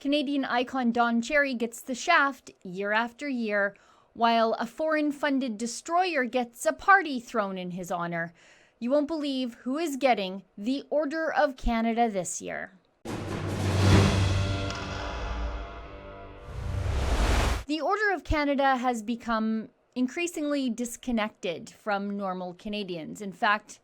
Canadian icon Don Cherry gets the shaft year after year, while a foreign-funded destroyer gets a party thrown in his honor. You won't believe who is getting the Order of Canada this year. The Order of Canada has become increasingly disconnected from normal Canadians. In fact,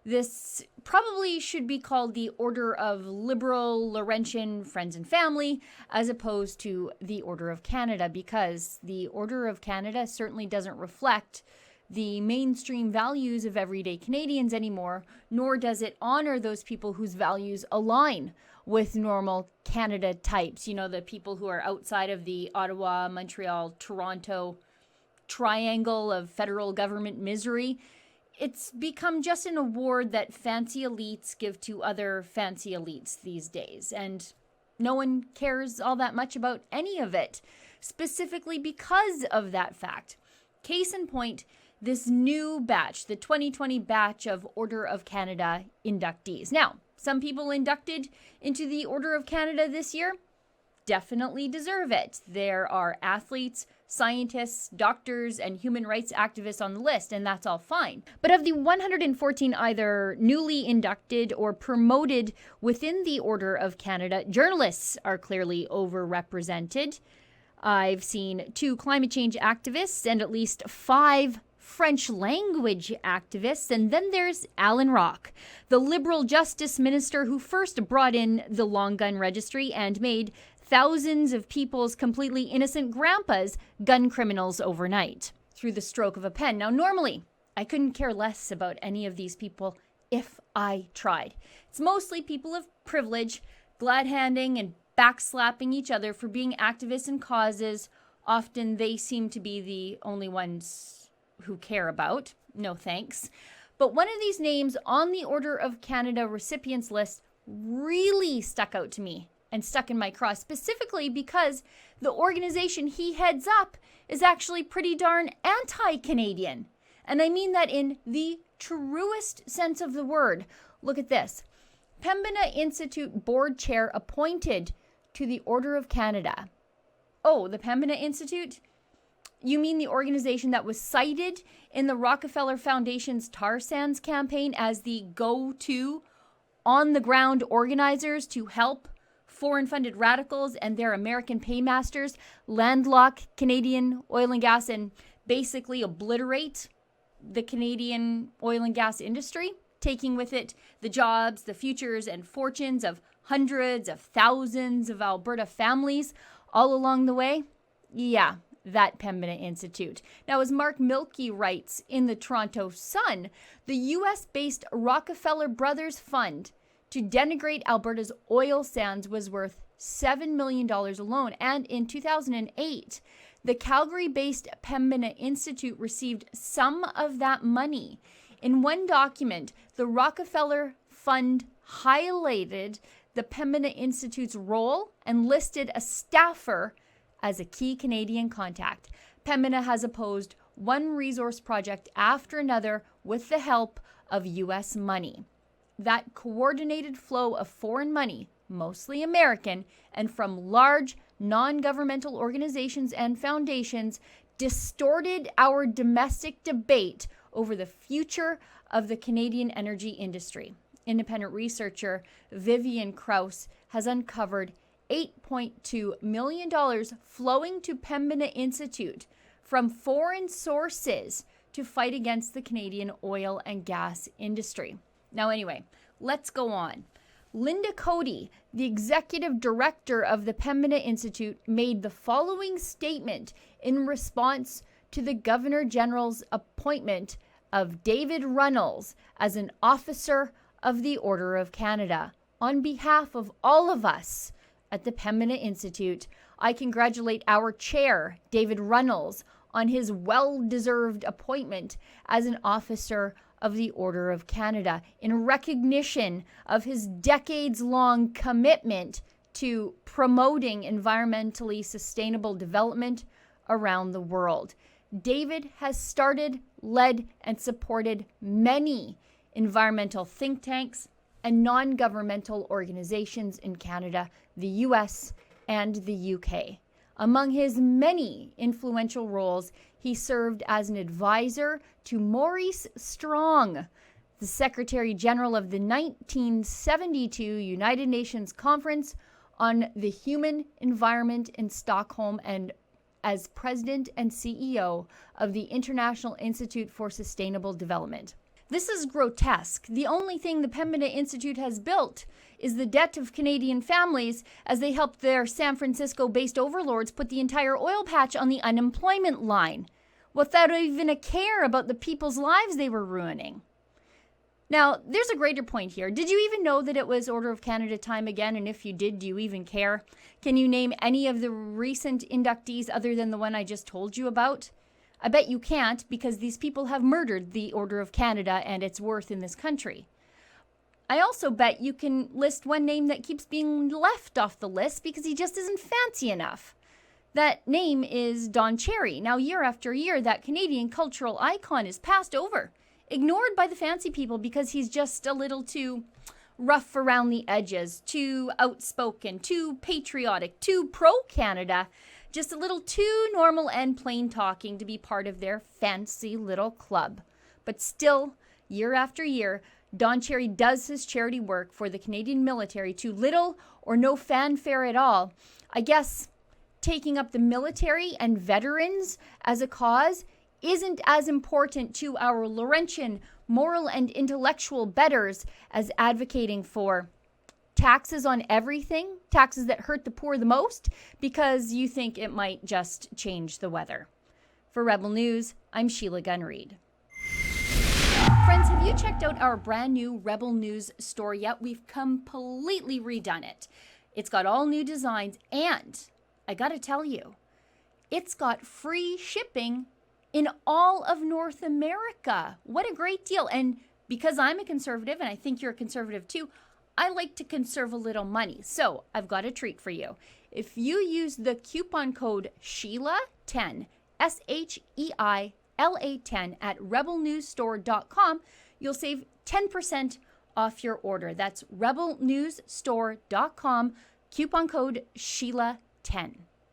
this probably should be called the Order of Liberal Laurentian Friends and Family, as opposed to the Order of Canada, because the Order of Canada certainly doesn't reflect the mainstream values of everyday Canadians anymore, nor does it honor those people whose values align with normal Canada types. You know, the people who are outside of the Ottawa, Montreal, Toronto triangle of federal government misery. It's become just an award that fancy elites give to other fancy elites these days, and no one cares all that much about any of it, specifically because of that fact. Case in point, this new batch, the 2020 batch of Order of Canada inductees. Now, some people inducted into the Order of Canada this year definitely deserve it. There are athletes, scientists, doctors, and human rights activists on the list, and that's all fine. But of the 114 either newly inducted or promoted within the Order of Canada, journalists are clearly overrepresented. I've seen 2 climate change activists and at least 5 French language activists, and then there's Alan Rock, the Liberal Justice Minister who first brought in the long gun registry and made thousands of people's completely innocent grandpas gun criminals overnight through the stroke of a pen. Now, normally, I couldn't care less about any of these people if I tried. It's mostly people of privilege, glad-handing and backslapping each other for being activists in causes. Often they seem to be the only ones who care about. No thanks. But one of these names on the Order of Canada recipients list really stuck out to me and stuck in my craw, specifically because the organization he heads up is actually pretty darn anti-Canadian. And I mean that in the truest sense of the word. Look at this. Pembina Institute board chair appointed to the Order of Canada. Oh, the Pembina Institute? You mean the organization that was cited in the Rockefeller Foundation's tar sands campaign as the go-to on-the-ground organizers to help foreign-funded radicals and their American paymasters landlock Canadian oil and gas and basically obliterate the Canadian oil and gas industry, taking with it the jobs, the futures, and fortunes of hundreds of thousands of Alberta families all along the way? Yeah, that Pembina Institute. Now, as Mark Milkey writes in the Toronto Sun, the US-based Rockefeller Brothers Fund to denigrate Alberta's oil sands was worth $7 million alone. And in 2008, the Calgary-based Pembina Institute received some of that money. In one document, the Rockefeller Fund highlighted the Pembina Institute's role and listed a staffer as a key Canadian contact. Pembina has opposed one resource project after another with the help of U.S. money. That coordinated flow of foreign money, mostly American, and from large non-governmental organizations and foundations, distorted our domestic debate over the future of the Canadian energy industry. Independent researcher Vivian Krause has uncovered $8.2 million flowing to Pembina Institute from foreign sources to fight against the Canadian oil and gas industry. Now, anyway, let's go on. Linda Cody, the executive director of the Pembina Institute, made the following statement in response to the Governor General's appointment of David Runnels as an officer of the Order of Canada. On behalf of all of us at the Pembina Institute, I congratulate our chair, David Runnels, on his well-deserved appointment as an officer of the Order of Canada in recognition of his decades-long commitment to promoting environmentally sustainable development around the world. David has started, led, and supported many environmental think tanks and non-governmental organizations in Canada, the US, and the UK. Among his many influential roles, he served as an advisor to Maurice Strong, the Secretary General of the 1972 United Nations Conference on the Human Environment in Stockholm, and as President and CEO of the International Institute for Sustainable Development. This is grotesque. The only thing the Pembina Institute has built is the debt of Canadian families as they helped their San Francisco-based overlords put the entire oil patch on the unemployment line, without even a care about the people's lives they were ruining. Now, there's a greater point here. Did you even know that it was Order of Canada time again? And if you did, do you even care? Can you name any of the recent inductees other than the one I just told you about? I bet you can't, because these people have murdered the Order of Canada and its worth in this country. I also bet you can list one name that keeps being left off the list because he just isn't fancy enough. That name is Don Cherry. Now, year after year, that Canadian cultural icon is passed over, ignored by the fancy people because he's just a little too rough around the edges, too outspoken, too patriotic, too pro-Canada, just a little too normal and plain talking to be part of their fancy little club. But still, year after year, Don Cherry does his charity work for the Canadian military to little or no fanfare at all. I guess taking up the military and veterans as a cause isn't as important to our Laurentian moral and intellectual betters as advocating for taxes on everything, taxes that hurt the poor the most, because you think it might just change the weather. For Rebel News, I'm Sheila Gunn Reid. Friends, have you checked out our brand new Rebel News store yet? We've completely redone it. It's got all new designs, and I gotta tell you, it's got free shipping in all of North America. What a great deal. And because I'm a conservative, and I think you're a conservative too, I like to conserve a little money. So I've got a treat for you. If you use the coupon code Sheila10, SHEILA10 at rebelnewsstore.com, you'll save 10% off your order. That's rebelnewsstore.com, coupon code Sheila10.